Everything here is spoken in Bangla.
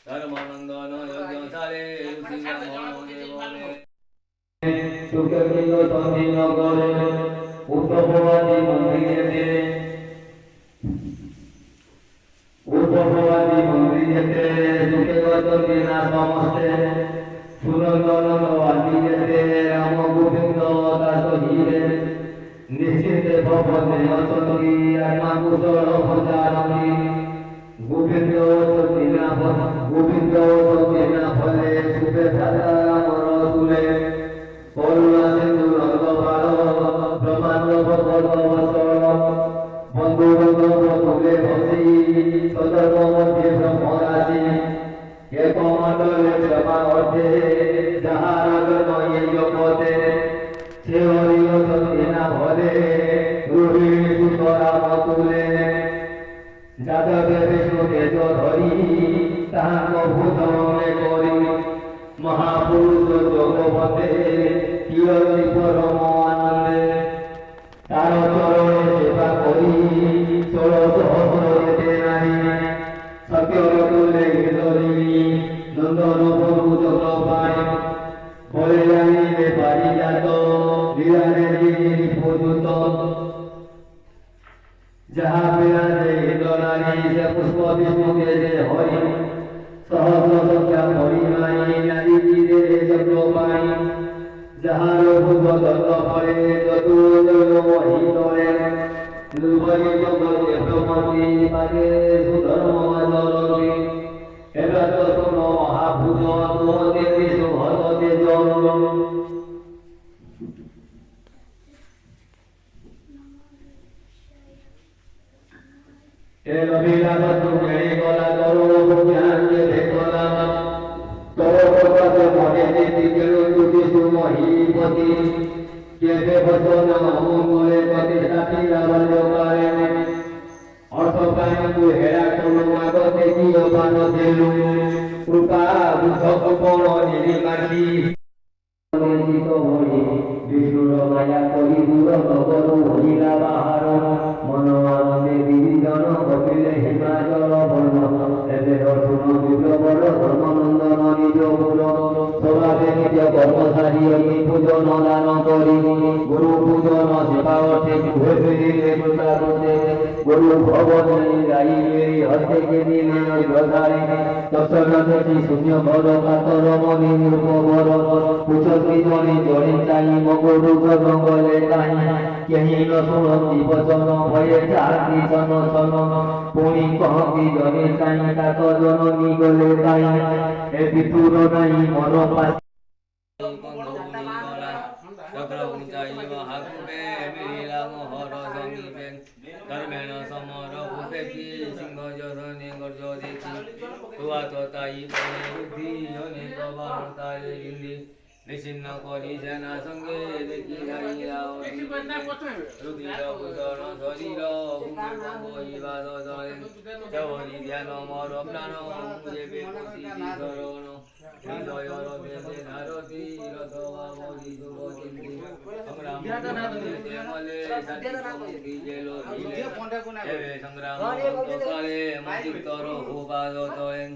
ধর্মানন্দন যজ্ঞশালে সুখেন্দ্র চন্দ্রনগরে উত্তরপ্রবাদী মন্দিরেতে সুখে চন্দ্রিনা সমস্তে সুরন্দন আদিতে রাম গোবিন্দ দাস হীরে নিশ্চিতে ভবনে অচন্দ্রী আত্মা কুশল ভজারী গোবিন্দ চন্দ্রিনা ফলে সুখে দাদা মর তুলে করুণা সিন্ধু রঙ্গপাল ব্রহ্মাণ্ড ভগবৎসল বন্ধু বান্ধব তুলে বসি সতর্ক মধ্যে ব্রহ্মরাশি এক মণ্ডলে ক্ষমা অর্থে যাহার নয় জগতে সে হরিয় চন্দ্রিনা ভরে রোহিণী সুতরাম তুলে যাদবে বিষ্ণু তেজ ধরি তাহাঙ্গ ভূতমে করি মহাপুরুষ জগবতে কিরতি পরম আনন্দে তার চরণে সেবা করি 16 সহস্র যেতে নাহি সত্যর তুলে ধরি নন্দন প্রভু চক্রপাই বলে জানিলে পারিজাত বিরাজে গিরি পূজিত যাহা বিরাজে ইন্দ্রনারী সে পুষ্প বিষ্ণুকে যে হরি সহস্র সংখ্যা পরিমাই নারী তীরে চক্রপাই যাহার ভূত দত্ত ফলে চতুর্দয় মহিতরে দুর্বলী জগতে ব্রহ্মতি পাকে সুধর্মমাচরতি এবার শোন মহাভূত তোহতে বিষ্ণু হততে জল এ অভিলাষ তুমি গলা করুণ জ্ঞানকে দেখলা তোর কথা মনে দিতি কেড়ু তুটি সুমহীপতি কেবে বচন অমঙ্গলে প্রতিষ্ঠা পিলা বাল্যকালে অর্থ প্রাণীକୁ হেরা করু মাগতে কি অপান দেলু কৃপা বুদ্ধ কৃপণ নিরিমাখি বিষ্ণুর মায়া করি দূর নগরু হইলা বাহার মন আনন্দে বিজন কপিলে হিমাচল বন এবে অর্জুন বিপ্লবর ধর্মনন্দন নিজ পুর সভাবে নিজ কর্মচারী অগ্নি পূজন দান করি গুরু পূজন সেবা অর্থে গৃহে ফিরিলে কৃতার্থে গুরু ভবনে গাইলে হস্তে দিলে নৈবধারে দর্শনতি শূন্য ঘর কাতর মনি নিরূপবর পুছতি জনে জনে চাই মগুরু জঙ্গলে তাই কেহি ন শুনতি বচন ভয়ে চাকি সন সন পুনি কহতি জনে চাই তাক জননী গলে তাই এ বিতুর নাই মন পাই ধর্মেণ সমর ভূপেতি সিংহ জরনে গর্জ দেখি তুয়া তো তাই বুদ্ধি জনে প্রবাহতায় হিন্দি নিশ্চিন্ন করি সেনা সঙ্গে দেখি যাইরা রুদ্র ভূষণ শরীর ভূমিবা চৌরি ধ্যান মর প্রাণ দেবে শরণ হৃদয় রথে ধারতি রথ বাবরি শুভ চিন্তি সংগ্রাম সংগ্রাম কালে মঞ্চিতর ভূপাদতয়েন